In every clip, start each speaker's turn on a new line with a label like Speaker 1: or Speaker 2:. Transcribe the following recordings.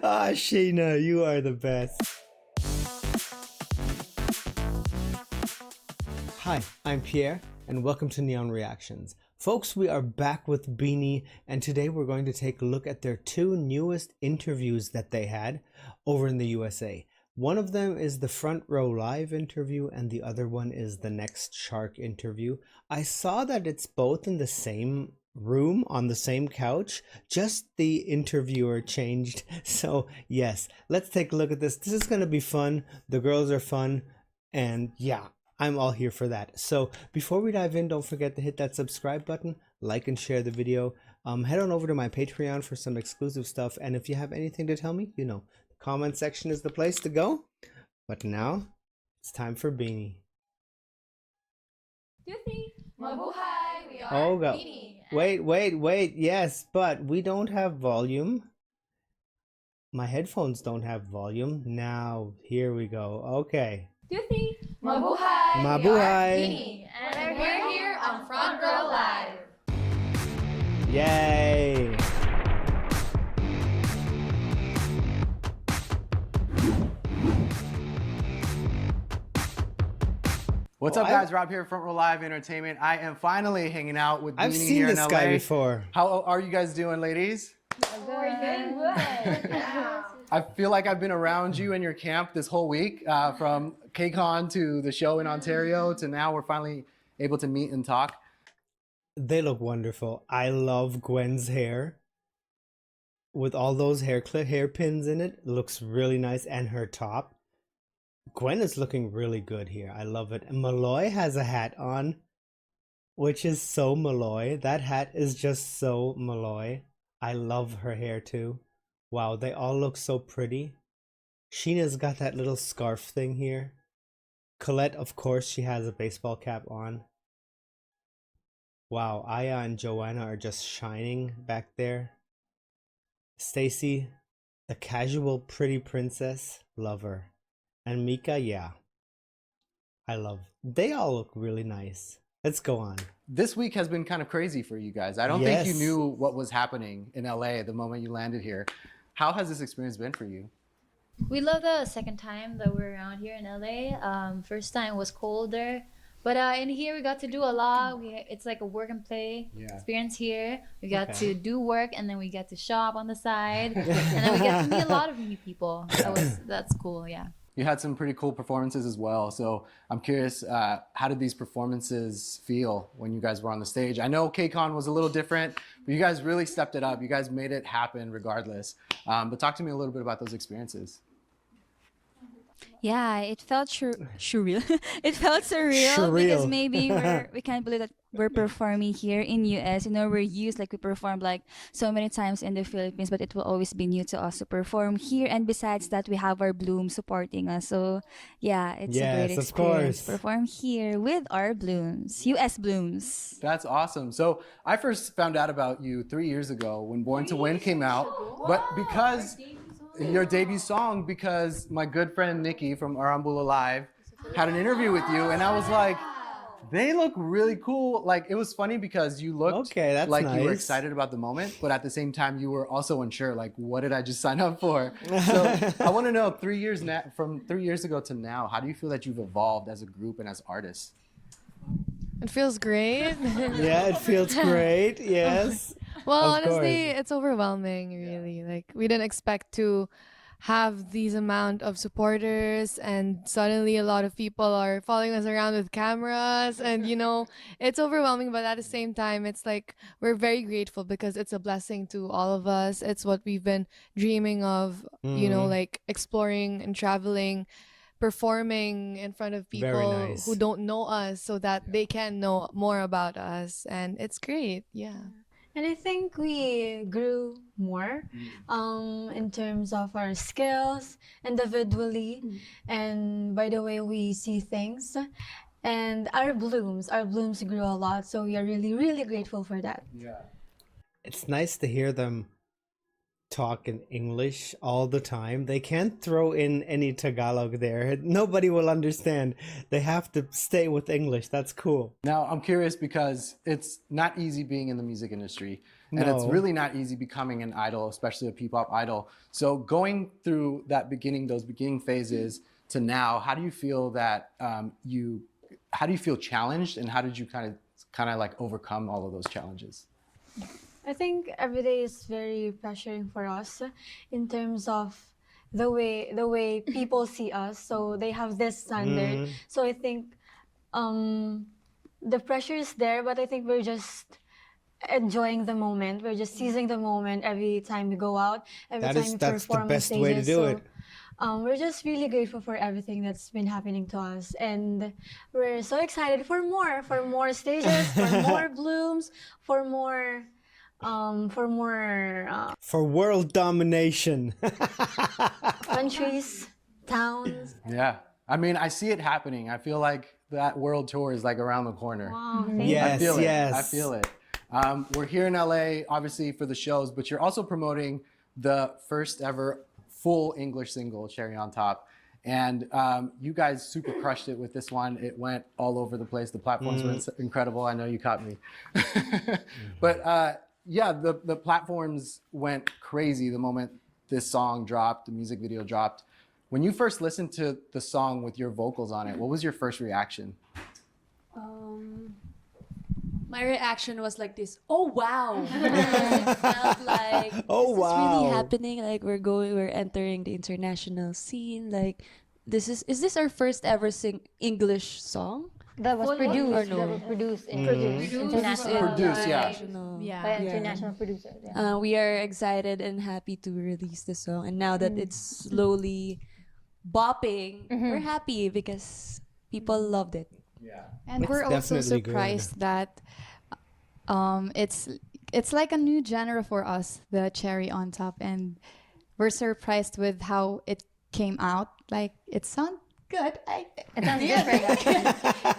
Speaker 1: Ah, Sheena, you are the best. Hi, I'm Pierre, and welcome to Neon Reactions. Folks, we are back with BINI, and today we're going to take a look at their two newest interviews that they had over in the USA. One of them is the Front Row Live interview, and the other one is the NextShark interview. I saw that it's both in the same room on the same couch, just the interviewer changed. So yes, let's take a look at this. This is going to be fun. The girls are fun, and yeah, I'm all here for that. So before we dive in, don't forget to hit that subscribe button, like and share the video. Head on over to my Patreon for some exclusive stuff, and if you have anything to tell me, you know, the comment section is the place to go. But now it's time for BINI.
Speaker 2: Mabuhay! We are
Speaker 1: Oh, go.
Speaker 2: BINI.
Speaker 1: Wait. Yes, but we don't have volume. My headphones don't have volume. Now, here we go. Okay.
Speaker 2: Mabuhay!
Speaker 1: Mabuhay.
Speaker 2: We are BINI. And we're here on Front Row Live.
Speaker 1: Yay!
Speaker 3: What's up, guys? Rob here, Front Row Live Entertainment. I am finally hanging out with
Speaker 1: I've
Speaker 3: BINI
Speaker 1: seen
Speaker 3: here in
Speaker 1: this
Speaker 3: LA.
Speaker 1: guy before.
Speaker 3: How are you guys doing, ladies?
Speaker 2: We're doing good. Yeah.
Speaker 3: I feel like I've been around you and your camp this whole week, from KCON to the show in Ontario to now we're finally able to meet and talk.
Speaker 1: They look wonderful. I love Gwen's hair. With all those hairpins in it, looks really nice. And her top. Gwen is looking really good here. I love it. And Malloy has a hat on, which is so Malloy. That hat is just so Malloy. I love her hair too. Wow, they all look so pretty. Sheena's got that little scarf thing here. Colette, of course, she has a baseball cap on. Wow, Aya and Joanna are just shining back there. Stacy, the casual pretty princess, love her. And Mika, yeah, I love. They all look really nice. Let's go on.
Speaker 3: This week has been kind of crazy for you guys. I don't think you knew what was happening in LA the moment you landed here. How has this experience been for you?
Speaker 4: We love the second time that we're around here in LA. First time was colder, but in here we got to do a lot. It's like a work and play experience here. We got to do work, and then we get to shop on the side, and then we get to meet a lot of new people. That's cool, yeah.
Speaker 3: You had some pretty cool performances as well. So I'm curious, how did these performances feel when you guys were on the stage? I know KCON was a little different, but you guys really stepped it up. You guys made it happen regardless. But talk to me a little bit about those experiences.
Speaker 5: Yeah, it felt surreal. It felt surreal because maybe we can't believe that we're performing here in US. You know, we're used, like we performed like so many times in the Philippines, but it will always be new to us to perform here. And besides that, we have our Bloom supporting us. So yeah, it's a great experience to perform here with our Blooms, US Blooms.
Speaker 3: That's awesome. So I first found out about you 3 years ago when Born to Win came out, but because your debut song, because my good friend Nikki from Arambula Live had an interview with you, and I was like, they look really cool. Like, it was funny because you looked like you were excited about the moment, but at the same time you were also unsure, like, what did I just sign up for? So I want to know, from 3 years ago to now, how do you feel that you've evolved as a group and as artists?
Speaker 6: It feels great.
Speaker 1: Yeah, it feels great. Yes.
Speaker 6: Well, honestly, it's overwhelming, really. Like, we didn't expect to have these amount of supporters, and suddenly a lot of people are following us around with cameras, and you know, it's overwhelming, but at the same time, it's like we're very grateful because it's a blessing to all of us. It's what we've been dreaming of, you know, like exploring and traveling, performing in front of people who don't know us so that they can know more about us, and it's great.
Speaker 7: And I think we grew more in terms of our skills individually and by the way we see things. And our blooms grew a lot. So we are really, really grateful for that.
Speaker 3: Yeah.
Speaker 1: It's nice to hear them talk in English all the time. They can't throw in any Tagalog there. Nobody will understand. They have to stay with English. That's cool.
Speaker 3: Now, I'm curious because it's not easy being in the music industry. And it's
Speaker 1: No.
Speaker 3: really not easy becoming an idol, especially a P-pop idol. So going through those beginning phases to now, how do you feel that how do you feel challenged, and how did you kind of like overcome all of those challenges?
Speaker 7: I think every day is very pressuring for us in terms of the way people see us. So they have this standard. So I think the pressure is there, but I think we're just enjoying the moment. We're just seizing the moment every time we go out, every time we
Speaker 1: That's the
Speaker 7: perform on
Speaker 1: best
Speaker 7: stages.
Speaker 1: way to do it.
Speaker 7: We're just really grateful for everything that's been happening to us, and we're so excited for more stages, for more blooms, for more
Speaker 1: For world domination.
Speaker 7: countries, towns.
Speaker 3: Yeah. I mean, I see it happening. I feel like that world tour is like around the corner.
Speaker 7: Wow,
Speaker 1: Yes,
Speaker 3: I feel
Speaker 1: yes.
Speaker 3: it. I feel it. We're here in LA, obviously, for the shows, but you're also promoting the first ever full English single, Cherry on Top. And you guys super crushed it with this one. It went all over the place. The platforms were incredible. I know you caught me. But yeah, the platforms went crazy the moment this song dropped, the music video dropped. When you first listened to the song with your vocals on it, what was your first reaction?
Speaker 8: My reaction was like this. Oh wow! It felt like
Speaker 1: Oh,
Speaker 8: is this really
Speaker 1: wow.
Speaker 8: happening? Like we're entering the international scene. Like is this our first ever English song?
Speaker 2: That was produced.
Speaker 8: or no?
Speaker 2: That was produced in
Speaker 3: Produced,
Speaker 2: international.
Speaker 3: yeah.
Speaker 8: International.
Speaker 2: By international producers. Yeah.
Speaker 8: We are excited and happy to release the song, and now that it's slowly bopping, we're happy because people loved it.
Speaker 6: And
Speaker 1: It's
Speaker 6: we're also
Speaker 1: definitely good.
Speaker 6: surprised that it's like a new genre for us, the Cherry on Top, and we're surprised with how it came out. Like it sounds good.
Speaker 2: It sounds different.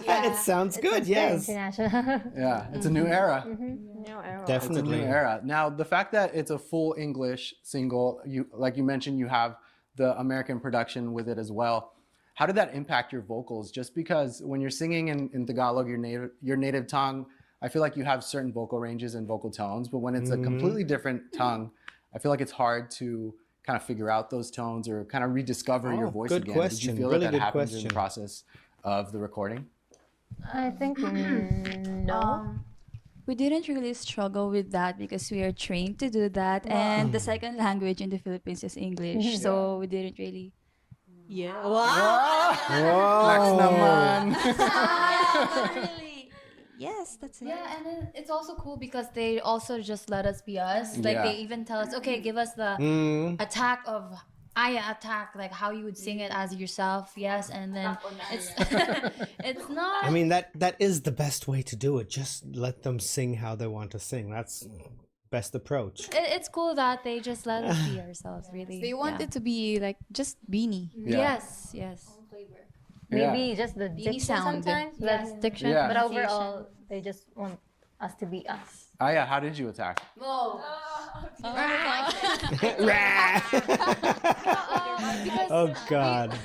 Speaker 1: It sounds good, yes.
Speaker 2: International.
Speaker 3: Yeah, it's a new era.
Speaker 2: New era.
Speaker 3: It's a
Speaker 1: Definitely.
Speaker 3: new era. Now, the fact that it's a full English single, like you mentioned, you have the American production with it as well. How did that impact your vocals? Just because when you're singing in Tagalog, your native tongue, I feel like you have certain vocal ranges and vocal tones, but when it's a completely different tongue, I feel like it's hard to kind of figure out those tones or kind of rediscover your voice
Speaker 1: good
Speaker 3: again.
Speaker 1: question.
Speaker 3: Did you feel
Speaker 1: Really
Speaker 3: that that
Speaker 1: good
Speaker 3: happens in
Speaker 1: question.
Speaker 3: the process of the recording?
Speaker 2: I think no.
Speaker 5: We didn't really struggle with that because we are trained to do that, and the second language in the Philippines is English, so we didn't really.
Speaker 8: Yeah.
Speaker 3: Max naman.
Speaker 8: Really. Yes, that's it.
Speaker 4: Yeah, and then it's also cool because they also just let us be us. Like
Speaker 3: Yeah.
Speaker 4: they even tell us, okay, give us the attack of Aya attack, like how you would sing it as yourself. Yes, and then it's it's not.
Speaker 1: I mean, that is the best way to do it. Just let them sing how they want to sing. That's best approach.
Speaker 4: It's cool that they just let us be ourselves. Really,
Speaker 6: They want it to be like just BINI.
Speaker 3: Yeah.
Speaker 4: Yes.
Speaker 2: Maybe just the
Speaker 6: BINI
Speaker 2: diction
Speaker 6: sound.
Speaker 2: sometimes. That's diction.
Speaker 3: Yeah.
Speaker 2: But overall, they just want us to be us.
Speaker 3: Aya, how did you attack?
Speaker 1: Oh God.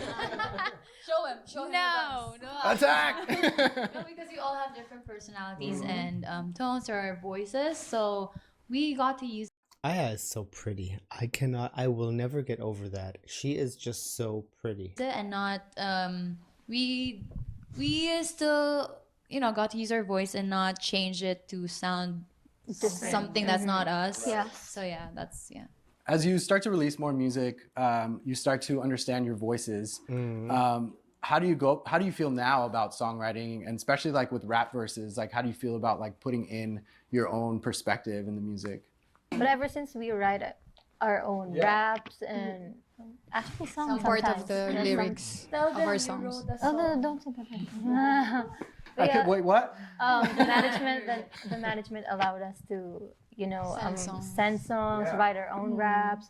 Speaker 4: Show him. No.
Speaker 3: Attack!
Speaker 4: No, because we all have different personalities and tones or voices, so we got to use
Speaker 1: Aya is so pretty. I will never get over that. She is just so pretty.
Speaker 4: it and not we still got to use our voice and not change it to sound something that's not us.
Speaker 2: Yeah.
Speaker 4: So yeah, that's
Speaker 3: As you start to release more music, you start to understand your voices. How do you feel now about songwriting, and especially like with rap verses? Like, how do you feel about like putting in your own perspective in the music?
Speaker 2: But ever since we write our own raps and actually songs
Speaker 6: Some part of
Speaker 2: sometimes.
Speaker 6: the
Speaker 2: Yeah,
Speaker 6: lyrics
Speaker 2: some-
Speaker 6: of our songs.
Speaker 2: Oh no, don't say that.
Speaker 3: Wait, what?
Speaker 2: The management allowed us to,
Speaker 6: Send songs.
Speaker 2: send songs, write our own raps.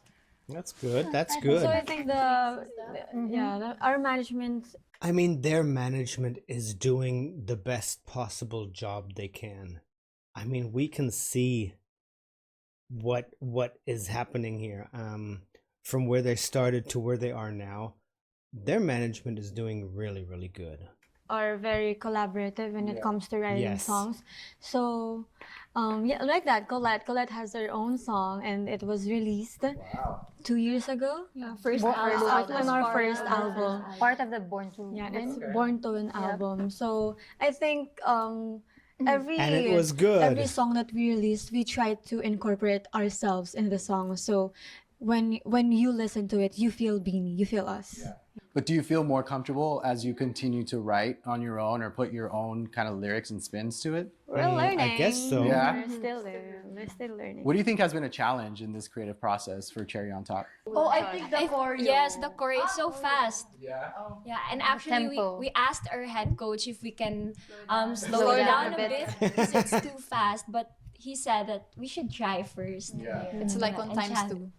Speaker 1: That's good. That's
Speaker 7: So
Speaker 1: good.
Speaker 7: I think our management.
Speaker 1: I mean, their management is doing the best possible job they can. I mean, we can see what is happening here. From where they started to where they are now, their management is doing really, really good.
Speaker 7: are very collaborative when it comes to writing
Speaker 1: Yes.
Speaker 7: songs. So, yeah, like that. Colette has her own song, and it was released 2 years ago. Yeah,
Speaker 2: First album.
Speaker 7: on our first album.
Speaker 2: Part of the Born to
Speaker 7: Yeah,
Speaker 2: Win.
Speaker 7: it's Born to Win album. So I think every
Speaker 1: And it was good.
Speaker 7: every song that we released, we try to incorporate ourselves in the song. So when you listen to it, you feel BINI, you feel us.
Speaker 3: But do you feel more comfortable as you continue to write on your own or put your own kind of lyrics and spins to it?
Speaker 7: We're learning.
Speaker 1: I guess so.
Speaker 3: Yeah.
Speaker 7: We're still learning.
Speaker 3: What do you think has been a challenge in this creative process for Cherry on Top?
Speaker 9: Oh, I think the choreo.
Speaker 10: Yes, the choreo is so fast.
Speaker 3: Yeah.
Speaker 10: Yeah, and actually
Speaker 2: Tempo.
Speaker 10: we asked our head coach if we can slow it down a bit because it's too fast, but he said that we should try first.
Speaker 3: Yeah.
Speaker 9: It's like on
Speaker 10: And
Speaker 9: times
Speaker 10: chat.
Speaker 9: 2.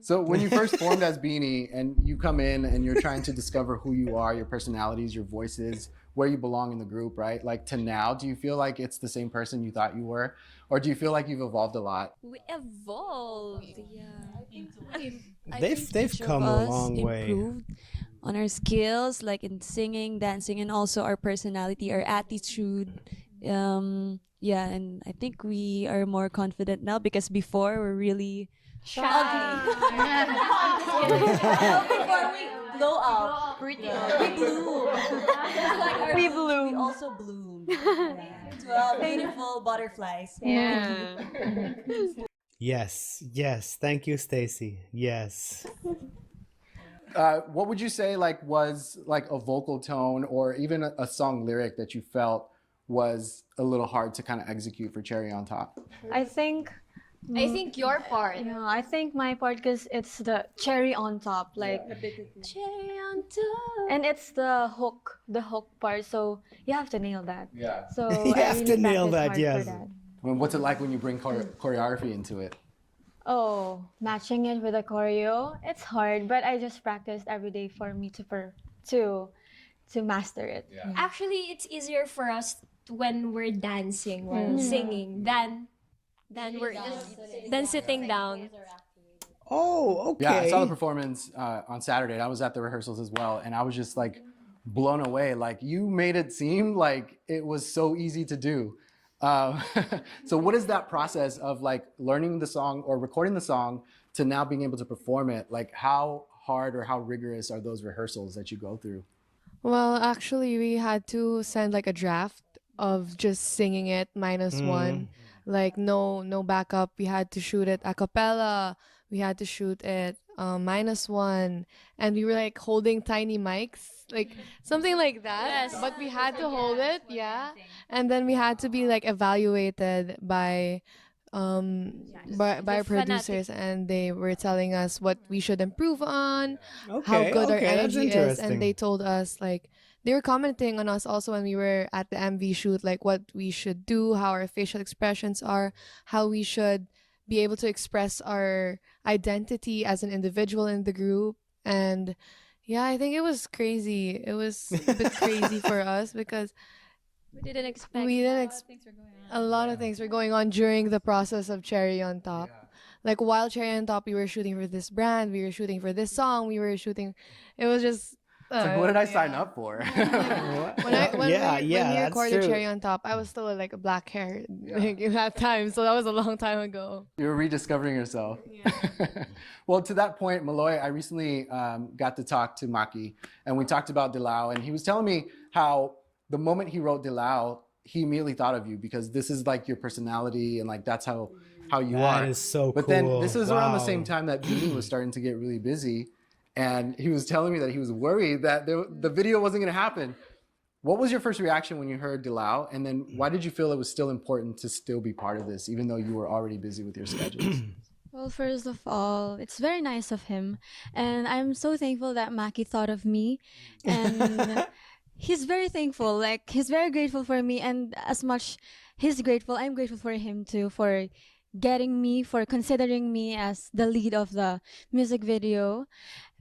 Speaker 3: So when you first formed as BINI and you come in and you're trying to discover who you are, your personalities, your voices, where you belong in the group, right? Like to now, do you feel like it's the same person you thought you were? Or do you feel like you've evolved a lot?
Speaker 8: We evolved. Yeah. I
Speaker 1: They've
Speaker 8: think each of
Speaker 1: come a
Speaker 8: us
Speaker 1: long way.
Speaker 8: improved on our skills, like in singing, dancing, and also our personality, our attitude. Yeah, and I think we are more confident now because before we're really ugly. Before we glow up, we bloom. We bloom. We also bloom. Yeah. 12 beautiful butterflies.
Speaker 7: Yeah.
Speaker 1: Yes. Thank you, Stacy. Yes.
Speaker 3: What would you say was a vocal tone or even a song lyric that you felt was a little hard to kind of execute for Cherry on Top?
Speaker 7: I think
Speaker 2: your part.
Speaker 7: yeah, I think my part because it's the cherry on top, like
Speaker 8: Cherry on top.
Speaker 7: and it's the hook part. So you have to nail that.
Speaker 3: Yeah.
Speaker 7: So
Speaker 1: You
Speaker 7: I
Speaker 1: have
Speaker 7: really
Speaker 1: to nail
Speaker 7: practice
Speaker 1: that,
Speaker 7: hard
Speaker 1: yes.
Speaker 7: for that.
Speaker 3: What's it like when you bring choreography into it?
Speaker 7: Oh, matching it with a choreo, it's hard, but I just practiced every day for me to master it.
Speaker 3: Yeah.
Speaker 10: Actually, it's easier for us when we're dancing while singing than sitting down.
Speaker 1: Oh, okay.
Speaker 3: Yeah, I saw the performance on Saturday. I was at the rehearsals as well, and I was just like blown away. Like you made it seem like it was so easy to do. So what is that process of like learning the song or recording the song to now being able to perform it? Like how hard or how rigorous are those rehearsals that you go through?
Speaker 6: Well, actually, we had to send like a draft of just singing it -1, like no backup. We had to shoot it a cappella. We had to shoot it -1, and we were like holding tiny mics, like something like that.
Speaker 10: Yes.
Speaker 6: But we had to hold it, yeah. And then we had to be like evaluated by our producers, and they were telling us what we should improve on, how good our
Speaker 1: that's
Speaker 6: energy is,
Speaker 1: interesting.
Speaker 6: and they told us like they were commenting on us also when we were at the MV shoot, like what we should do, how our facial expressions are, how we should be able to express our identity as an individual in the group. And yeah, I think it was crazy. It was a bit crazy for us because
Speaker 10: We didn't expect.
Speaker 6: a lot of things were going on during the process of Cherry on Top. Like while Cherry on Top, we were shooting for this brand, we were shooting for this song, it was just
Speaker 3: It's like, what did I sign up for?
Speaker 6: when we
Speaker 1: that's
Speaker 6: recorded
Speaker 1: true.
Speaker 6: Cherry on Top, I was still like a black hair like, in that time, so that was a long time ago.
Speaker 3: You were rediscovering yourself. Well, to that point, Malloy, I recently got to talk to Maki, and we talked about Dilao, and he was telling me how the moment he wrote Dilao, he immediately thought of you because this is like your personality and like that's how you are.
Speaker 1: That is so
Speaker 3: But
Speaker 1: cool.
Speaker 3: then this was around the
Speaker 1: Wow.
Speaker 3: same time that BINI was starting to get really busy, and he was telling me that he was worried that the video wasn't going to happen. What was your first reaction when you heard Dilao, and then why did you feel it was still important to still be part of this, even though you were already busy with your schedules?
Speaker 7: Well, first of all, it's very nice of him, and I'm so thankful that Maki thought of me, and he's very thankful. Like he's very grateful for me, and as much he's grateful, I'm grateful for him too for considering me as the lead of the music video.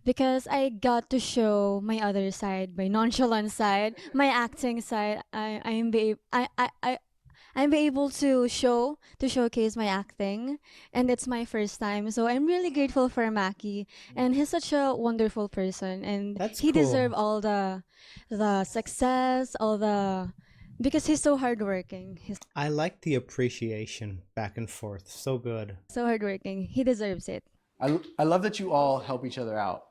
Speaker 7: Because I got to show my other side, my nonchalant side, my acting side. I'm able to showcase my acting, and it's my first time. So I'm really grateful for Maki, and he's such a wonderful person, and
Speaker 1: That's
Speaker 7: he
Speaker 1: cool.
Speaker 7: deserves all the success, all the because he's so hardworking. He's
Speaker 1: I like the appreciation back and forth. So good.
Speaker 7: so hardworking. He deserves it.
Speaker 3: I love that you all help each other out.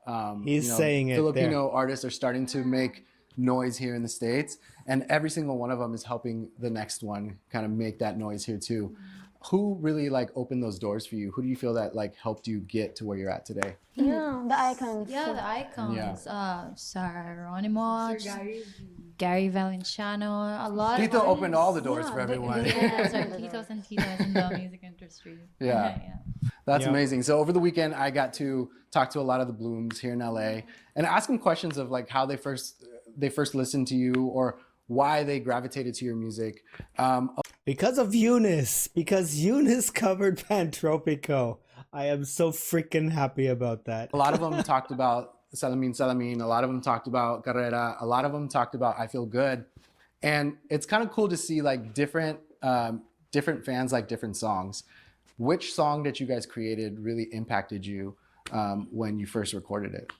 Speaker 1: He's saying it
Speaker 3: Filipino artists are starting to make noise here in the States, and every single one of them is helping the next one kind of make that noise here too. Who really like opened those doors for you? Who do you feel that like helped you get to where you're at today?
Speaker 7: Yeah, the icons.
Speaker 4: Yeah, the icons. Sir Ronimo, Gary Valenciano, a lot
Speaker 3: Tito
Speaker 4: of
Speaker 3: opened all the doors for everyone.
Speaker 4: Yes, our titos and titas in the music industry.
Speaker 3: Yeah. That's amazing. So over the weekend, I got to talk to a lot of the Blooms here in LA and ask them questions of like how they first listened to you or why they gravitated to your music.
Speaker 1: Because of Eunice. Because Eunice covered Pantropico. I am so freaking happy about that.
Speaker 3: A lot of them talked about Salamin Salamin. A lot of them talked about Carrera. A lot of them talked about I Feel Good. And it's kind of cool to see like different fans like different songs. Which song that you guys created really impacted you when you first recorded it?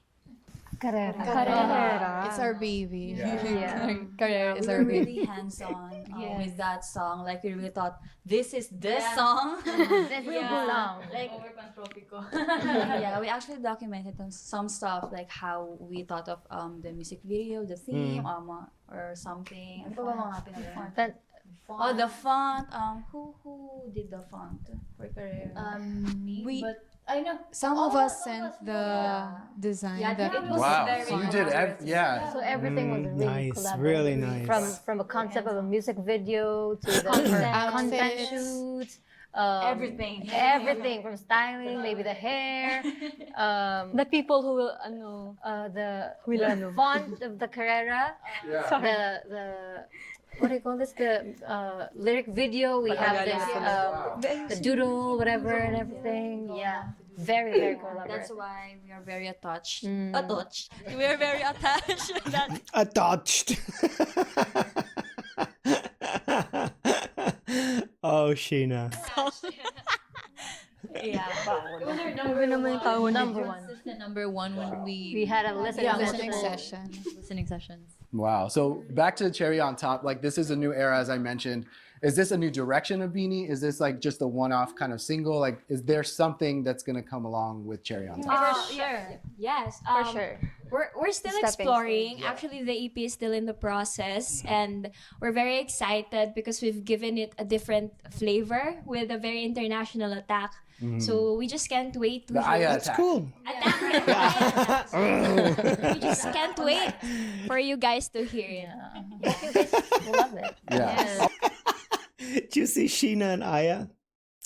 Speaker 2: Carrera.
Speaker 6: It's our baby.
Speaker 2: Yeah.
Speaker 6: Carrera is
Speaker 5: We
Speaker 6: our
Speaker 5: were
Speaker 6: baby.
Speaker 5: really hands-on with that song. Like we really thought, this is the song.
Speaker 2: This will belong.
Speaker 5: Like yeah, we actually documented some stuff like how we thought of the music video, the theme, or something. Ano pa ba mga pinag- Oh, the font. Who did the font for Carrera?
Speaker 4: Me, but I know
Speaker 6: Some of us sent the design.
Speaker 5: Yeah,
Speaker 6: the
Speaker 5: it was
Speaker 3: Wow.
Speaker 5: very
Speaker 3: So you did
Speaker 2: So everything was really
Speaker 1: Nice,
Speaker 2: collaborative.
Speaker 1: really nice.
Speaker 2: From a concept of a music video to the content
Speaker 6: Outfits.
Speaker 2: shoots.
Speaker 5: Everything.
Speaker 2: From styling, maybe the hair,
Speaker 7: The people who will
Speaker 2: the font of the Carrera, the what do you call this? The lyric video. We have this the doodle, whatever, and everything. Yeah, very very collaborative.
Speaker 5: That's why we are very attached. Attached. We are very attached.
Speaker 1: Attached. Oh, Sheena.
Speaker 4: yeah.
Speaker 2: Number one.
Speaker 4: This is the number one when
Speaker 2: We had a listening session.
Speaker 4: listening sessions.
Speaker 3: Wow. So back to Cherry on Top, like this is a new era, as I mentioned. Is this a new direction of BINI? Is this like just a one-off kind of single? Like, is there something that's going to come along with Cherry on Top?
Speaker 10: For sure. Yes.
Speaker 2: For sure.
Speaker 10: We're still
Speaker 2: Stepping
Speaker 10: exploring.
Speaker 2: stones, yeah.
Speaker 10: Actually, the EP is still in the process, and we're very excited because we've given it a different flavor with a very international attack. So we just can't wait to
Speaker 3: The Aya
Speaker 1: That's
Speaker 3: attack.
Speaker 1: cool.
Speaker 10: We just can't wait for you guys to hear it.
Speaker 2: Love it.
Speaker 3: Yeah.
Speaker 1: Did you see Sheena and Aya?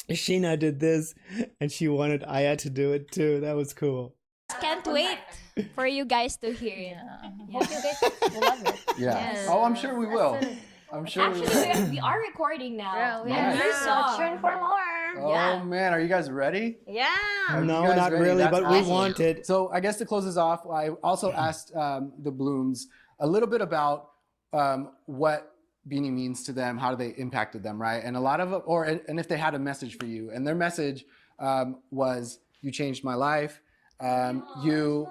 Speaker 1: Sheena did this, and she wanted Aya to do it too. That was cool.
Speaker 10: Can't wait for you guys to hear it.
Speaker 2: Hope you guys will love it.
Speaker 3: Yeah.
Speaker 2: Yes.
Speaker 3: Oh, I'm sure we will. I'm sure we will.
Speaker 10: Actually, we are recording now.
Speaker 3: Nice.
Speaker 10: New song.
Speaker 2: Tune for more.
Speaker 3: Oh man, are you guys ready?
Speaker 2: Yeah.
Speaker 3: Are you
Speaker 1: No,
Speaker 3: guys
Speaker 1: not
Speaker 3: ready?
Speaker 1: really,
Speaker 3: That's
Speaker 1: but we
Speaker 3: awesome.
Speaker 1: want it.
Speaker 3: So I guess to close this off, I also asked the Blooms a little bit about what BINI means to them, how they impacted them, right? And a lot of, and if they had a message for you, and their message was, "You changed my life. You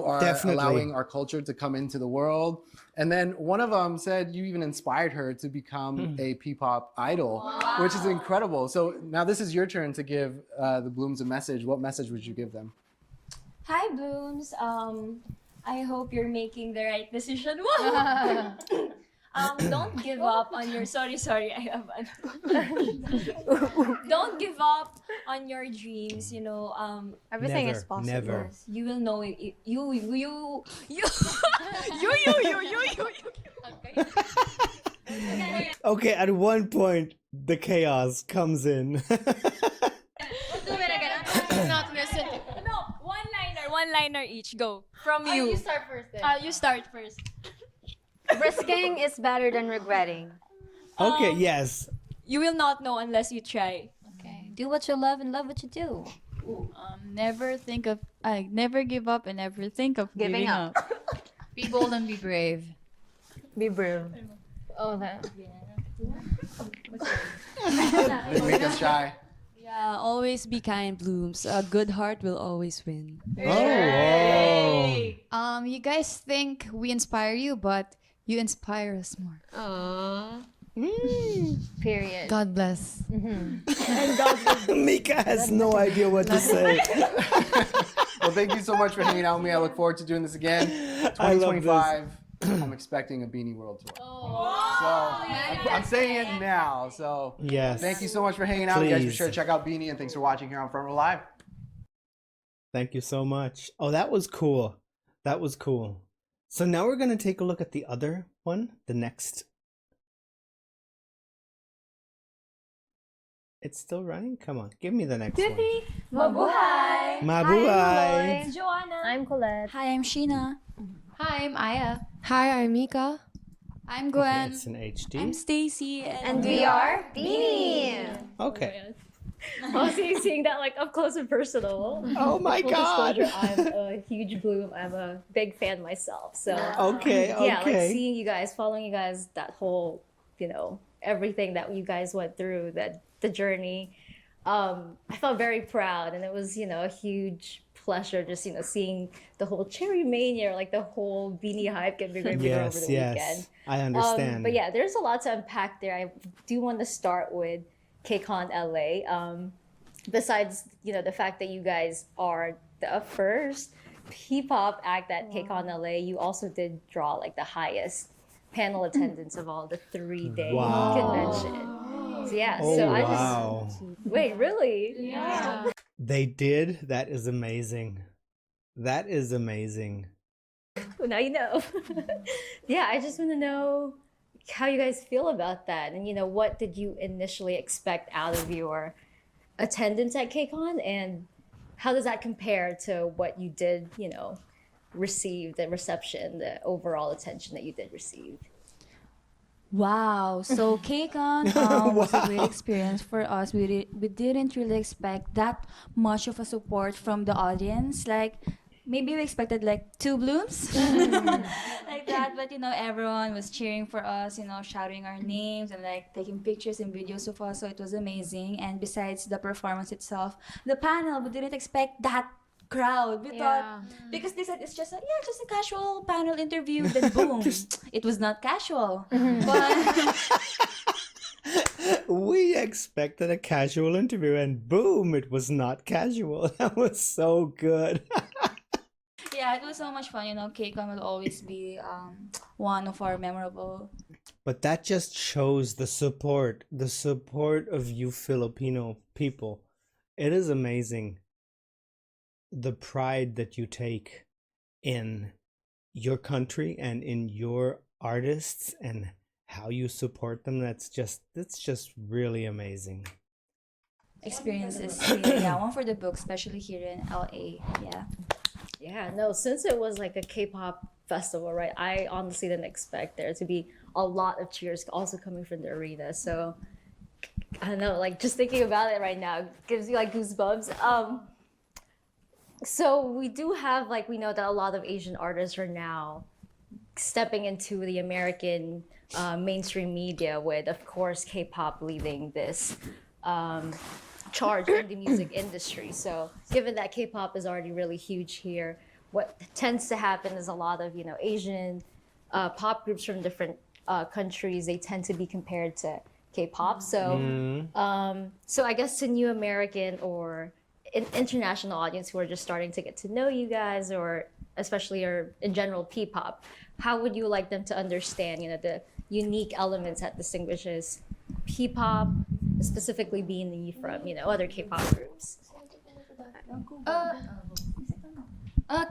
Speaker 3: are
Speaker 1: Definitely.
Speaker 3: allowing our culture to come into the world." And then one of them said you even inspired her to become a ppop idol, which is incredible. So now this is your turn to give the Blooms a message. What message would you give them?
Speaker 10: Hi, Blooms. I hope you're making the right decision. Don't give up on your. Sorry. I have. Don't give up on your dreams. You know.
Speaker 2: Everything
Speaker 1: Never,
Speaker 2: is possible.
Speaker 1: never.
Speaker 10: You will know it. You.
Speaker 1: Okay, at one point, the chaos comes in.
Speaker 6: Not listen.
Speaker 10: No, one liner each. Go from you.
Speaker 2: You start first then.
Speaker 10: You start first.
Speaker 2: Risking is better than regretting.
Speaker 1: Okay, yes.
Speaker 10: You will not know unless you try.
Speaker 2: Okay. Do what you love and love what you do.
Speaker 5: Never give up and never think of
Speaker 2: Giving up.
Speaker 4: Be bold and be brave.
Speaker 2: Be brave. Oh, that.
Speaker 3: They make us shy.
Speaker 8: Yeah, always be kind, Blooms. A good heart will always win.
Speaker 1: Oh,
Speaker 5: You guys think we inspire you, but you inspire us more.
Speaker 7: Aww.
Speaker 2: Period.
Speaker 6: God bless.
Speaker 1: Mika has no idea what to say.
Speaker 3: Well, thank you so much for hanging out with me. I look forward to doing this again.
Speaker 1: I love this.
Speaker 3: 2025, I'm expecting a BINI World Tour. So I'm saying it now. So
Speaker 1: Yes.
Speaker 3: thank you so much for hanging out. You guys be
Speaker 1: Please.
Speaker 3: sure to check out BINI, and thanks for watching here on Front Row Live.
Speaker 1: Thank you so much. Oh, that was cool. That was cool. So now we're going to take a look at the other one, the next. It's still running? Come on, give me the next one.
Speaker 2: Mabuhay!
Speaker 1: Mabuhay!
Speaker 2: I'm Joanna. I'm Colette.
Speaker 5: Hi, I'm Sheena.
Speaker 4: Hi, I'm Aya.
Speaker 6: Hi, I'm Mika.
Speaker 5: I'm
Speaker 1: Okay,
Speaker 5: Gwen.
Speaker 1: it's in HD.
Speaker 8: I'm Stacy,
Speaker 2: And we are BINI.
Speaker 1: Okay.
Speaker 2: Also, seeing that like up close and personal.
Speaker 1: Oh my
Speaker 2: Full
Speaker 1: God.
Speaker 2: disclosure, I'm a huge Bloom. I'm a big fan myself. So
Speaker 1: Okay,
Speaker 2: yeah, like
Speaker 1: okay.
Speaker 2: seeing you guys, following you guys, that whole, everything that you guys went through, the journey. I felt very proud, and it was, a huge pleasure just, seeing the whole Cherry Mania, like the whole BINI hype get bigger and bigger over
Speaker 1: Yes,
Speaker 2: the
Speaker 1: yes.
Speaker 2: weekend.
Speaker 1: I understand.
Speaker 2: But yeah, there's a lot to unpack there. I do want to start with KCON LA. Besides, the fact that you guys are the first P-pop act at KCON LA, you also did draw like the highest panel attendance of all the 3-day
Speaker 1: Wow.
Speaker 2: convention. So yeah,
Speaker 1: Oh,
Speaker 2: so I
Speaker 1: wow.
Speaker 2: just wait, really?
Speaker 4: Yeah.
Speaker 1: They did? That is amazing. That is amazing.
Speaker 2: Well, now you know. Yeah, I just want to know how you guys feel about that, and what did you initially expect out of your attendance at KCON, and how does that compare to what you did, receive, the reception, the overall attention that you did receive?
Speaker 5: Wow. So KCON was a great experience for us. We didn't really expect that much of a support from the audience. Like maybe we expected like 2 blooms like that, but everyone was cheering for us, shouting our names and like taking pictures and videos of us. So it was amazing. And besides the performance itself, the panel, we didn't expect that crowd. We thought, because they said it's just a casual panel interview, then boom, it was not casual. But
Speaker 1: We expected a casual interview and boom, it was not casual. That was so good.
Speaker 5: yeah, it was so much fun. KCON will always be one of our memorable.
Speaker 1: But that just shows the support of you Filipino people. It is amazing. The pride that you take in your country and in your artists and how you support them, it's just really amazing.
Speaker 5: Experiences here, one for the book, especially here in LA.
Speaker 2: Yeah, no, since it was like a K-pop festival, right? I honestly didn't expect there to be a lot of cheers also coming from the arena. So I don't know, like just thinking about it right now gives you like goosebumps. So we do have, like, we know that a lot of Asian artists are now stepping into the American mainstream media with, of course, K-pop leading this charge in the music industry. So given that K-pop is already really huge here, what tends to happen is a lot of, Asian pop groups from different countries, they tend to be compared to K-pop. So, so I guess to new American or international audience who are just starting to get to know you guys, or especially or in general P-pop, how would you like them to understand, the unique elements that distinguishes P-pop, specifically BINI from, other K-pop groups?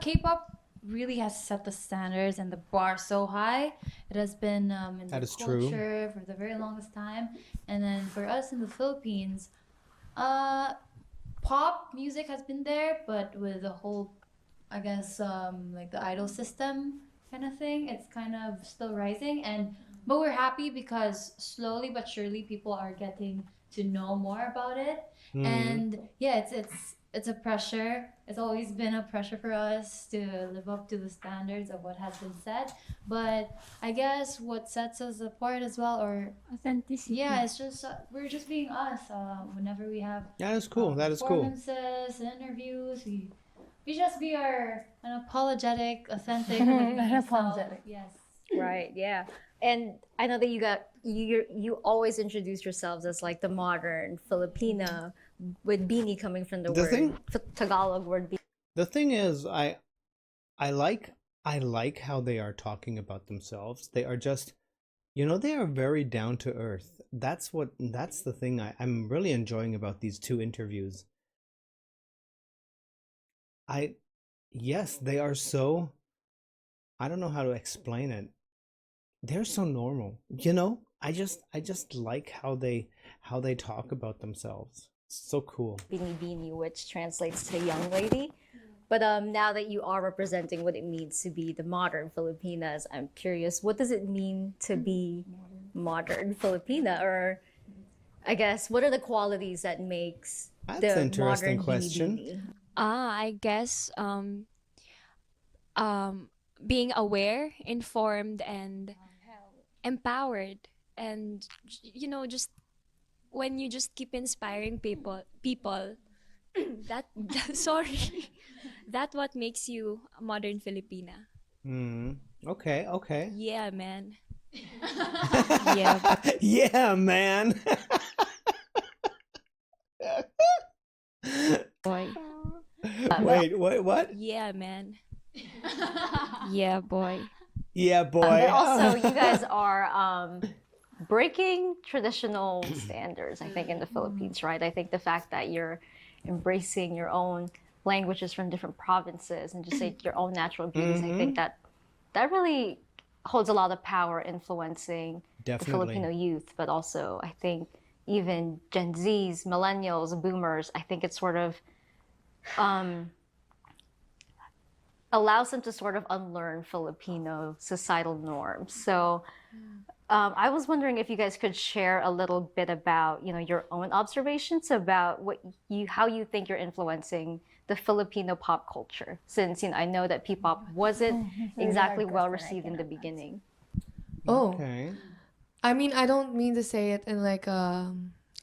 Speaker 5: K-pop really has set the standards and the bar so high. It has been in
Speaker 1: That
Speaker 5: the
Speaker 1: is true.
Speaker 5: culture for the very longest time. And then for us in the Philippines, pop music has been there, but with the whole, I guess, like the idol system kind of thing, it's kind of still rising. But we're happy because slowly but surely people are getting to know more about it. And yeah, it's
Speaker 4: it's a pressure. It's always been a pressure for us to live up to the standards of what has been said. But I guess what sets us apart as well, or
Speaker 7: Authenticity.
Speaker 4: yeah, it's just we're just being us. Whenever we have
Speaker 1: That is cool. That is cool.
Speaker 4: performances, interviews, we just be our unapologetic, authentic,
Speaker 2: Unapologetic.
Speaker 4: Yes.
Speaker 2: Right, yeah. And I know that you always introduce yourselves as like the modern Filipina, with BINI coming from the word Tagalog word.
Speaker 1: The thing is, I like how they are talking about themselves. They are just, they are very down to earth. That's the thing I'm really enjoying about these two interviews. Yes, they are so, I don't know how to explain it. They're so normal, I just like how they talk about themselves. It's so cool.
Speaker 2: BINI BINI, which translates to young lady. But now that you are representing what it means to be the modern Filipinas, I'm curious, what does it mean to be modern Filipina? Or I guess, what are the qualities that makes
Speaker 1: That's
Speaker 2: the
Speaker 1: an interesting
Speaker 2: modern
Speaker 1: question.
Speaker 2: BINI?
Speaker 10: I guess being aware, informed, and empowered, and just when you just keep inspiring people that sorry, that what makes you a modern Filipina.
Speaker 1: Okay.
Speaker 10: Yeah, man.
Speaker 1: Yeah. Yeah, man.
Speaker 2: Boy.
Speaker 1: Wait, what?
Speaker 10: Yeah, man. Yeah, boy.
Speaker 1: Yeah, boy.
Speaker 2: But also, you guys are breaking traditional standards, I think, in the Philippines, right? I think the fact that you're embracing your own languages from different provinces and just like your own natural beauties, I think that really holds a lot of power influencing the Filipino youth, but also I think even Gen Zs, millennials, boomers, I think it sort of allows them to sort of unlearn Filipino societal norms. So I was wondering if you guys could share a little bit about, your own observations about how you think you're influencing the Filipino pop culture, since I know that P-pop wasn't exactly well received in the beginning.
Speaker 6: Oh,
Speaker 1: Okay.
Speaker 6: I mean, I don't mean to say it in like a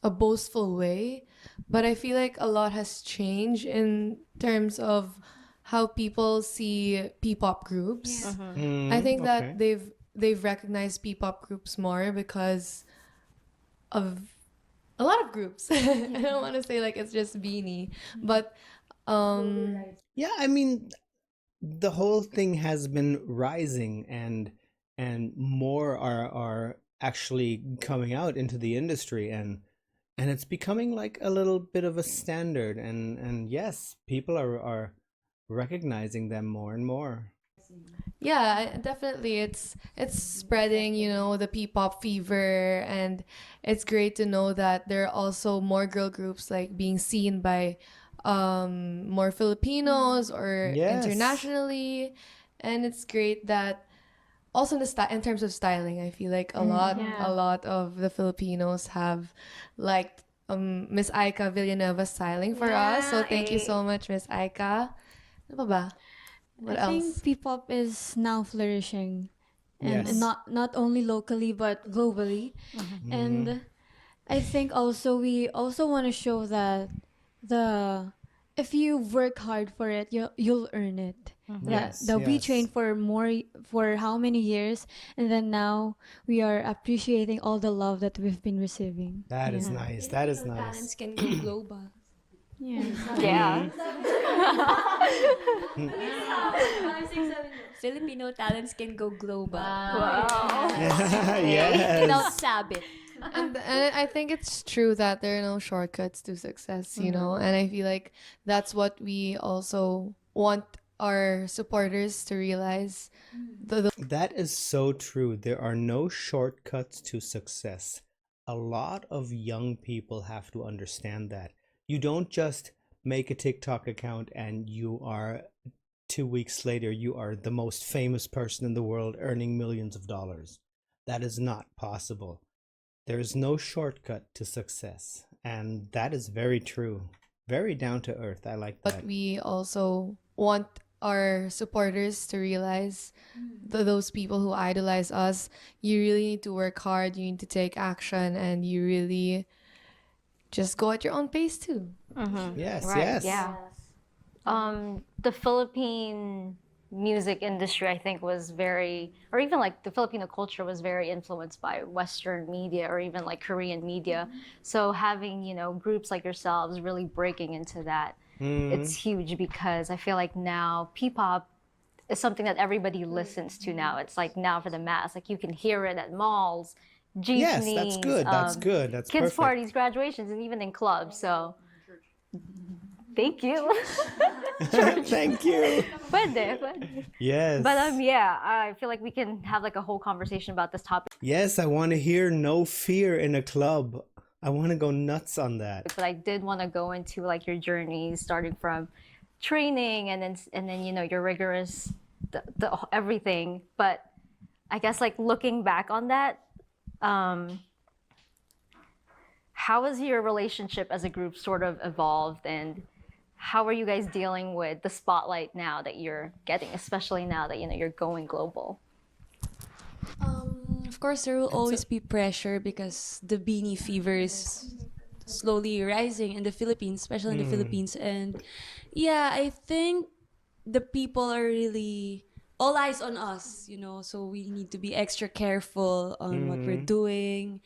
Speaker 6: boastful way, but I feel like a lot has changed in terms of how people see P-pop groups. I think that they've recognized P-pop groups more because of a lot of groups. I don't want to say like it's just BINI, but
Speaker 1: Yeah, I mean, the whole thing has been rising, and more are actually coming out into the industry, and it's becoming like a little bit of a standard, and yes, people are recognizing them more and more.
Speaker 6: yeah, definitely it's spreading, the P-pop fever, and it's great to know that there are also more girl groups like being seen by more Filipinos or
Speaker 1: Yes.
Speaker 6: internationally, and it's great that also in terms of styling, I feel like a lot of the Filipinos have liked Miss Aika Villanueva's styling for us. So thank you so much, Miss Aika. Ano pa ba? What
Speaker 7: I
Speaker 6: else?
Speaker 7: think P-pop is now flourishing, and
Speaker 1: Yes.
Speaker 7: not only locally but globally. And I think also we also want to show that if you work hard for it, you'll earn it.
Speaker 1: Yes,
Speaker 7: That we
Speaker 1: yes.
Speaker 7: trained for how many years, and then now we are appreciating all the love that we've been receiving.
Speaker 1: That is nice. That is
Speaker 10: Talents
Speaker 1: nice.
Speaker 10: can go global.
Speaker 7: Yeah.
Speaker 2: Yeah.
Speaker 10: Filipino talents can go global.
Speaker 1: Yes.
Speaker 10: Without sabit.
Speaker 6: And I think it's true that there are no shortcuts to success, and I feel like that's what we also want our supporters to realize.
Speaker 1: That is so true. There are no shortcuts to success. A lot of young people have to understand that. You don't just make a TikTok account and you are 2 weeks later, you are the most famous person in the world earning millions of dollars. That is not possible. There is no shortcut to success. And that is very true. very down to earth. I like that.
Speaker 6: But we also want our supporters to realize those people who idolize us, you really need to work hard, you need to take action, and you really just go at your own pace too.
Speaker 1: Yes,
Speaker 2: Right,
Speaker 1: yes.
Speaker 2: yeah. The Philippine music industry, I think, was very, or even like the Filipino culture was very influenced by Western media or even like Korean media. So having, you know, groups like yourselves really breaking into that, it's huge because I feel like now P-pop is something that everybody listens to now. It's like now for the mass, like you can hear it at malls, jeepneys.
Speaker 1: Yes, that's good. That's good. That's
Speaker 2: kids'
Speaker 1: perfect.
Speaker 2: parties, graduations, and even in clubs. So, thank you.
Speaker 1: Thank you.
Speaker 2: Pwede.
Speaker 1: Yes.
Speaker 2: But yeah, I feel like we can have like a whole conversation about this topic.
Speaker 1: Yes, I want to hear No Fear in a Club. I want to go nuts on that.
Speaker 2: But I did want to go into like your journey, starting from training and then you know your rigorous, the everything. But I guess like looking back on that, how has your relationship as a group sort of evolved, and how are you guys dealing with the spotlight now that you're getting, especially now that you know you're going global?
Speaker 8: Of course, there will always be pressure because the BINI fever is slowly rising in the Philippines, especially in the Philippines. And yeah, I think the people are really all eyes on us, you know, so we need to be extra careful on what we're doing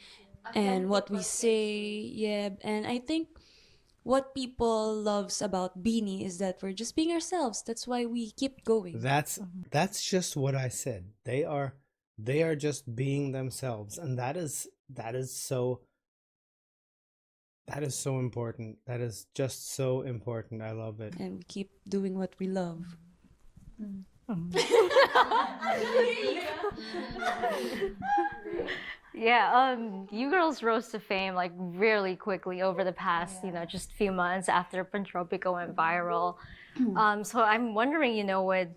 Speaker 8: and what we say. Yeah, and I think what people loves about BINI is that we're just being ourselves. That's why we keep going.
Speaker 1: That's just what I said. They are just being themselves, and that is so important. That is just so important. I love it.
Speaker 8: And we keep doing what we love.
Speaker 2: Yeah, you girls rose to fame like really quickly over the past, you know, just few months after Pantropico went viral. So I'm wondering, you know, with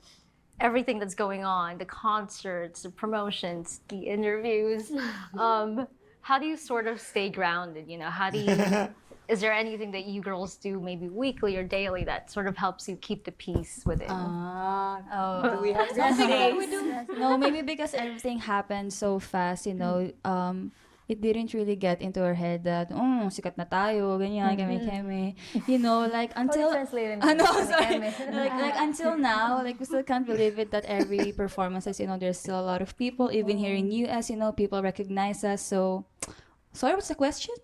Speaker 2: everything that's going on, the concerts, the promotions, the interviews, how do you sort of stay grounded? You know, how do you? Is there anything that you girls do maybe weekly or daily that sort of helps you keep the peace with it?
Speaker 5: Do we have something that we do? No, maybe because everything happened so fast, you know, it didn't really get into our head that, sikat na tayo, ganyan, keme. You know, like until, like until now, like we still can't believe it that every performances, you know, there's still a lot of people, even here in US, you know, people recognize us. So, sorry, what's the question?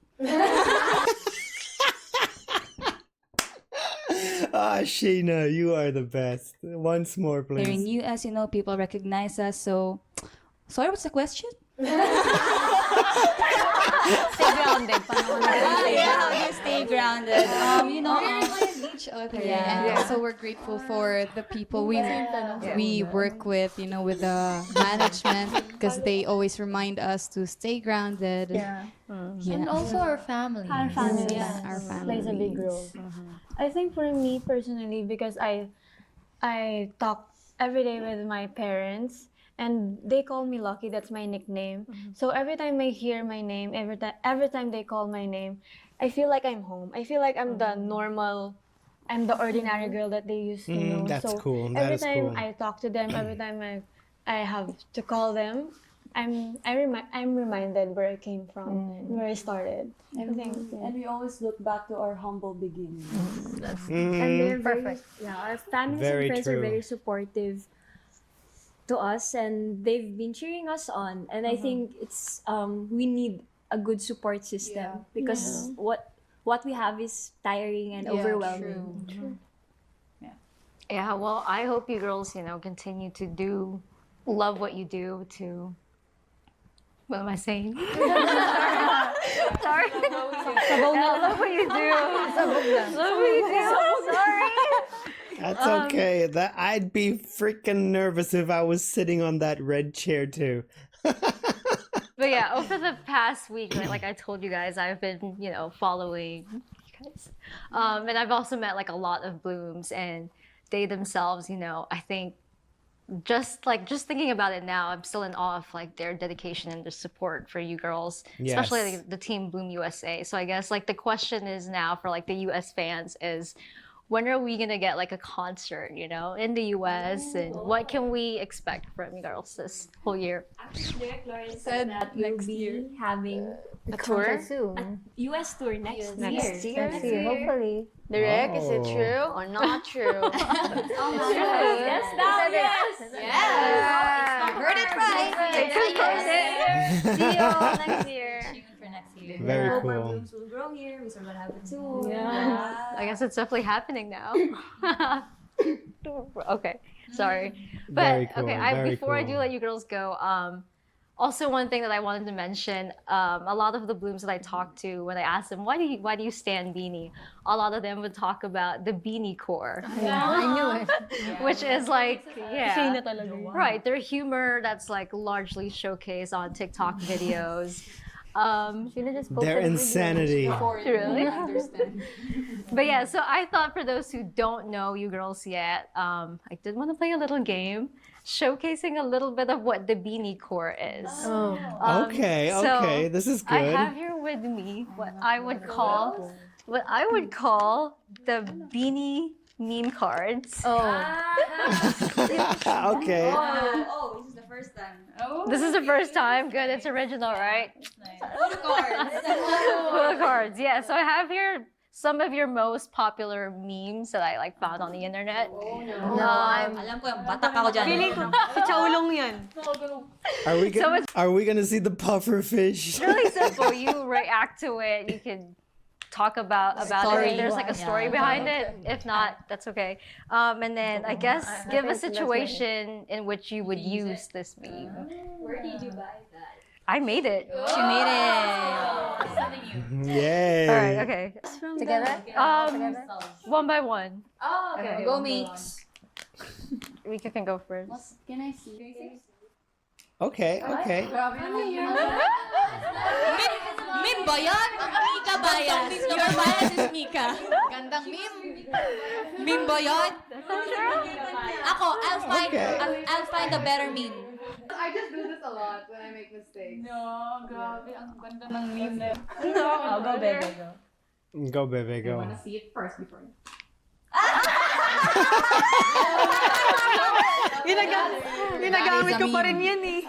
Speaker 1: Sheena, you are the best. Once more, please.
Speaker 5: Here in US, you know, people recognize us. So, sorry, what's the question?
Speaker 2: Stay grounded.
Speaker 5: Stay grounded. You know,
Speaker 6: Each other, and also we're grateful for the people we work with, you know, with the management, because they always remind us to stay grounded.
Speaker 4: And also our family.
Speaker 7: Our family,
Speaker 6: Yes, our
Speaker 7: plays a big role. I think for me personally, because I talk every day with my parents, and they call me Lucky. That's my nickname. So every time I hear my name, every time they call my name, I feel like I'm home. I feel like I'm the normal, I'm the ordinary girl that they used to know.
Speaker 1: That's
Speaker 7: so
Speaker 1: cool.
Speaker 7: Every
Speaker 1: That is
Speaker 7: time
Speaker 1: cool.
Speaker 7: I talk to them, every time I have to call them, I'm reminded where I came from, where I started. I think,
Speaker 8: And we always look back to our humble beginnings.
Speaker 10: And they're perfect. Yeah, our families
Speaker 1: Very
Speaker 10: and friends
Speaker 1: true.
Speaker 10: are very supportive to us, and they've been cheering us on. And I think it's we need a good support system because what we have is tiring and overwhelming.
Speaker 2: Yeah, well, I hope you girls, you know, continue to love what you do to. What am I saying? Sorry. I love what you do. Love what you do. Sorry.
Speaker 1: That's okay. That I'd be freaking nervous if I was sitting on that red chair too.
Speaker 2: But yeah, over the past week, like I told you guys, I've been, you know, following you guys. And I've also met like a lot of Blooms, and they themselves, you know, I think just thinking about it now, I'm still in awe of like their dedication and their support for you girls, especially
Speaker 1: Yes.
Speaker 2: like, the Team Bloom USA. So I guess like the question is now for like the US fans is, when are we gonna get like a concert, you know, in the US, and what can we expect from you girls this whole year?
Speaker 10: Derek Lawrence said that we'll be having
Speaker 2: A tour?
Speaker 7: soon.
Speaker 10: US tour next year.
Speaker 7: Next year, hopefully.
Speaker 6: Derek, is it
Speaker 1: Oh.
Speaker 6: true or not true?
Speaker 10: Yes, now, yes.
Speaker 6: Yeah. Heard it right.
Speaker 2: See you all next year.
Speaker 4: For next year.
Speaker 1: Very
Speaker 10: Hope our
Speaker 1: cool.
Speaker 10: blooms will grow here. We still gonna have a tour.
Speaker 2: I guess it's definitely happening now. Okay, sorry. But
Speaker 1: Very cool,
Speaker 2: okay,
Speaker 1: very
Speaker 2: before I do
Speaker 1: cool.
Speaker 2: let you girls go, also one thing that I wanted to mention, a lot of the blooms that I talked to, when I asked them, why do you stand BINI? A lot of them would talk about the BINI core,
Speaker 7: I knew it.
Speaker 2: which is like, right, their humor that's like largely showcased on TikTok videos.
Speaker 1: Their insanity.
Speaker 2: Really? But yeah, so I thought for those who don't know you girls yet, I did want to play a little game showcasing a little bit of what the BINI core is.
Speaker 1: Okay,
Speaker 2: so
Speaker 1: okay, this is
Speaker 2: I
Speaker 1: good.
Speaker 2: have here with me what I would call the BINI meme cards.
Speaker 1: Okay.
Speaker 4: Oh, this is the first time. Oh.
Speaker 2: This is the first time. Good, it's original, right?
Speaker 4: Photo cards.
Speaker 2: Photo cards. Yeah, so I have here some of your most popular memes that I like found on the internet.
Speaker 4: Alam ko yung batak ako dyan.
Speaker 10: Feeling ko, si Chaulong yan.
Speaker 1: Are we gonna see the puffer fish?
Speaker 2: It's really simple. You react to it. You can talk about it. If there's like a story behind it. If not, that's okay. And then I guess give a situation in which you would use this meme.
Speaker 10: Where did you buy that?
Speaker 2: I made it.
Speaker 4: She made it.
Speaker 1: Yay.
Speaker 2: All right. Okay.
Speaker 7: Together?
Speaker 2: One by one.
Speaker 10: Oh,
Speaker 2: Okay.
Speaker 4: Go mix.
Speaker 2: We can go first.
Speaker 4: Can I see?
Speaker 1: Okay, okay.
Speaker 4: Meme ba yan? Mika bias. Your bias is Mika.
Speaker 6: Gandang meme.
Speaker 4: Meme ba yan? Ako,
Speaker 1: Okay.
Speaker 4: I'll find a better meme.
Speaker 6: I just do this a lot when I make mistakes.
Speaker 4: No, grabe. Ang ganda ng meme na.
Speaker 10: Go, baby, go.
Speaker 1: Go, Bebe, go.
Speaker 6: See it first before.
Speaker 10: Ginagamit ko pa rin yan eh.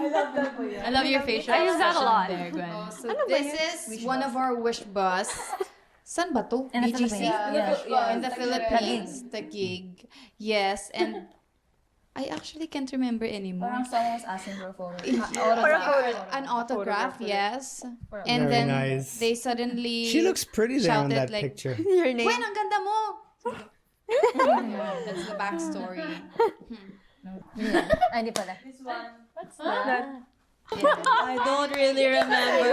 Speaker 4: I love your facial
Speaker 2: I use that a lot.
Speaker 4: there, Gwen.
Speaker 6: So this is one of our wish bus. Saan ba to?
Speaker 7: In the
Speaker 6: BGC?
Speaker 7: Philippines.
Speaker 6: In the Philippines. Taguig. Yes, and I actually can't remember anymore.
Speaker 4: someone was asking for a photo.
Speaker 6: An autograph, yes. And
Speaker 1: Very
Speaker 6: then
Speaker 1: nice.
Speaker 6: they suddenly
Speaker 1: She looks pretty there on
Speaker 6: shouted
Speaker 1: that
Speaker 6: like,
Speaker 1: picture.
Speaker 10: Your name.
Speaker 6: Gwen, ang ganda mo! That's the backstory.
Speaker 7: Ay, di pala.
Speaker 8: I don't really remember.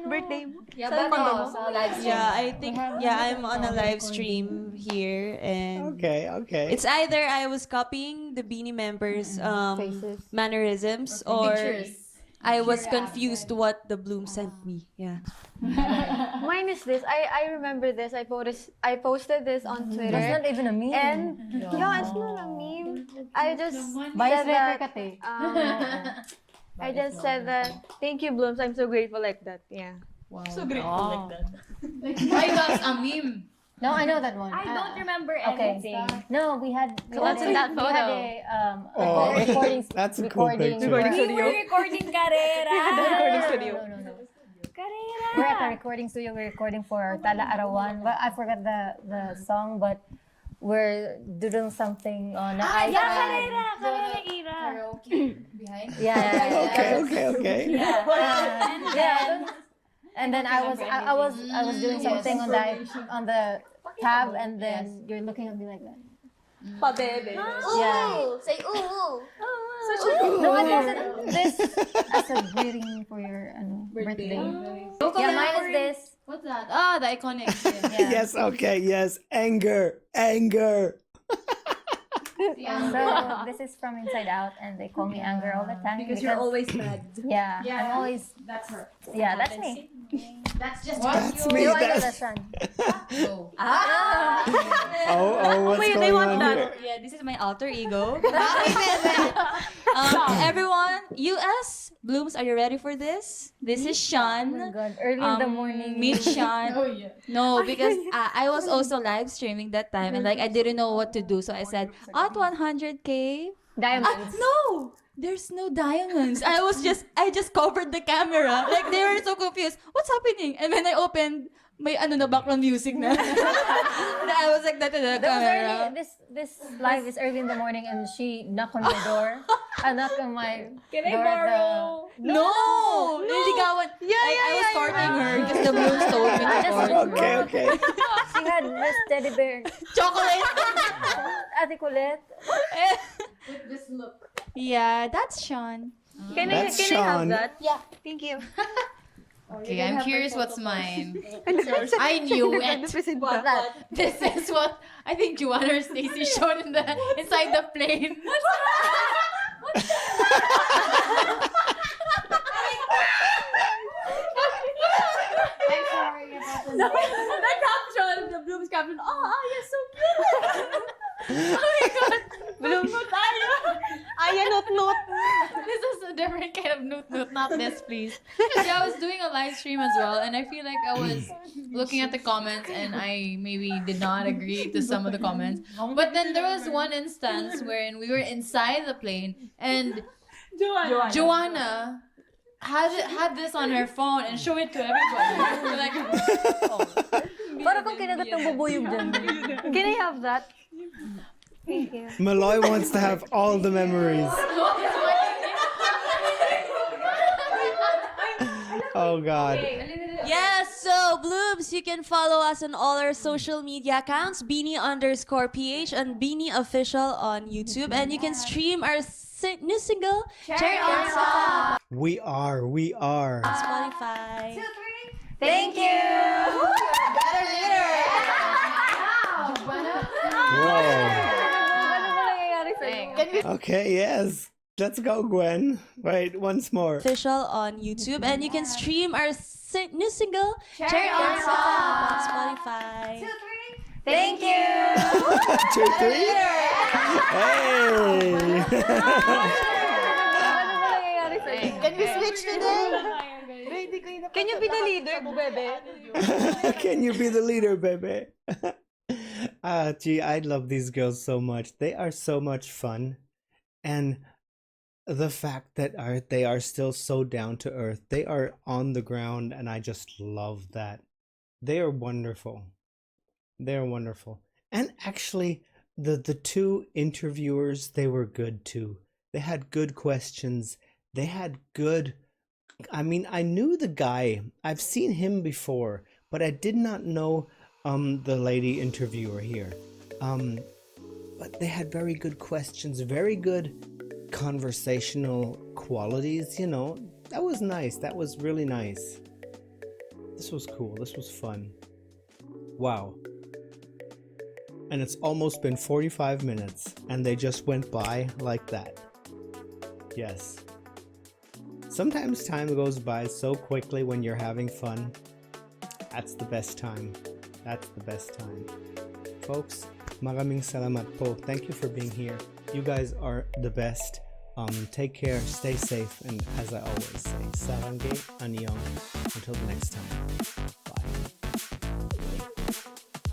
Speaker 10: Birthday mo.
Speaker 8: Yeah, I think I'm on a live stream here, and
Speaker 1: Okay, okay.
Speaker 8: it's either I was copying the BINI members' mannerisms, or I was confused what the Bloom sent me. Yeah.
Speaker 9: Mine is this. I remember this. I posted this on Twitter.
Speaker 7: That's not even a meme.
Speaker 9: And yeah, it's not a meme. I just
Speaker 7: Vice
Speaker 9: said that.
Speaker 7: ka te.
Speaker 9: I just said that. Thank you, Blooms. I'm so grateful like that. Yeah.
Speaker 10: So grateful like that.
Speaker 4: Why that's a meme?
Speaker 7: No, I know that one.
Speaker 10: I don't remember
Speaker 7: Okay.
Speaker 10: anything.
Speaker 7: No, we had
Speaker 2: what's in that
Speaker 7: We had
Speaker 2: photo?
Speaker 1: Oh,
Speaker 7: recording.
Speaker 1: that's a cool picture.
Speaker 10: We were recording Carrera.
Speaker 7: Recording studio. No.
Speaker 10: Carrera.
Speaker 7: We're at a recording studio. We're recording for Tala Arawan. But I forgot the song, but we're doing something on the iPad.
Speaker 10: Yeah, Carrera. Carrera era.
Speaker 4: Behind?
Speaker 7: Yeah.
Speaker 1: Okay.
Speaker 7: Yeah. And then I was doing something on the tab, and then you're looking at me like that.
Speaker 10: Pa bebe.
Speaker 7: Yeah.
Speaker 10: Say ooh.
Speaker 7: No, I posted this as a greeting for your birthday. Yeah, mine is this.
Speaker 4: What's that? Ah, the iconic.
Speaker 7: Yeah.
Speaker 1: Yes, okay, yes. Anger.
Speaker 7: So this is from Inside Out, and they call me Anger all the time
Speaker 10: Because you're always mad.
Speaker 7: Yeah, I'm always.
Speaker 4: That's her.
Speaker 7: Yeah, that's me.
Speaker 4: That's just
Speaker 1: That's me.
Speaker 7: No, I know
Speaker 1: That's...
Speaker 7: that's one.
Speaker 1: Oh, what's going on here?
Speaker 8: Yeah, this is my
Speaker 5: alter ego. Everyone, US, Blooms, are you ready for this? This is Sean.
Speaker 2: Oh my God, early in the morning.
Speaker 5: Meet Sean. No, because I was also live streaming that time and like I didn't know what to do. So I said, at 100K.
Speaker 2: Diamonds.
Speaker 5: No! There's no diamonds. I just covered the camera. Like they were so confused. What's happening? And when I opened, may background music na. I was like that to the camera.
Speaker 2: This live is early in the morning and she knocked on my door. I knocked on my
Speaker 10: Can I
Speaker 2: door
Speaker 10: borrow?
Speaker 5: No! Niligawan. I was courting her because the Blooms told me to court her.
Speaker 1: Okay.
Speaker 2: She had this teddy bear.
Speaker 5: Chocolate!
Speaker 2: Ate Colette.
Speaker 10: With this look.
Speaker 5: Yeah, that's Sean.
Speaker 9: Can I
Speaker 1: That's
Speaker 9: have
Speaker 1: Sean.
Speaker 9: that? Yeah. Thank you.
Speaker 6: Okay, I'm curious what's mine. I knew it.
Speaker 2: What's that?
Speaker 6: This is what I think Joanna or Stacy showed inside the plane.
Speaker 2: I'm sorry about the
Speaker 10: The caption, the Blooms caption. Oh, yes, so cute.
Speaker 6: Oh my god!
Speaker 10: Bloom mo tayo. Aya, nut.
Speaker 6: This is a different kind of noot, not this, please. Yeah, I was doing a live stream as well, and I feel like I was looking at the comments and I maybe did not agree to some of the comments. But then there was one instance wherein we were inside the plane and Joanna had this on her phone and showed it to everybody. We're like, oh.
Speaker 2: Parang kung kinagat ng bubuyog dyan. Can I have that? Thank you.
Speaker 1: Malloy wants to have all the memories. Oh God.
Speaker 8: Yes, so Blooms, you can follow us on all our social media accounts, BINI_PH and BINI Official on YouTube, and you can stream our new single, Cherry on Top,
Speaker 1: We are.
Speaker 8: on Spotify.
Speaker 2: Thank you.
Speaker 1: Whoa.
Speaker 2: Can you
Speaker 1: Okay, yes. Let's go, Gwen. Wait, once more.
Speaker 8: Official on YouTube, and you can stream our new single, Cherry on Top, on Spotify.
Speaker 2: Thank you.
Speaker 1: 2, 3. Hey.
Speaker 2: Can we switch today? Can you be the leader, bebe?
Speaker 1: Can you be the leader, baby? Gee, I love these girls so much. They are so much fun. And the fact that they are still so down to earth. They are on the ground, and I just love that. They are wonderful. They are wonderful. And actually, the two interviewers, they were good too. They had good questions. They had good... I mean, I knew the guy. I've seen him before, but I did not know the lady interviewer here. But they had very good questions, very good conversational qualities, you know. That was nice. That was really nice. This was cool. This was fun. Wow. And it's almost been 45 minutes, and they just went by like that. Yes. Sometimes time goes by so quickly when you're having fun. That's the best time. That's the best time. Folks, maraming salamat po. Thank you for being here. You guys are the best. Take care, stay safe, and as I always say, sarangge, annyeong. Until the next time.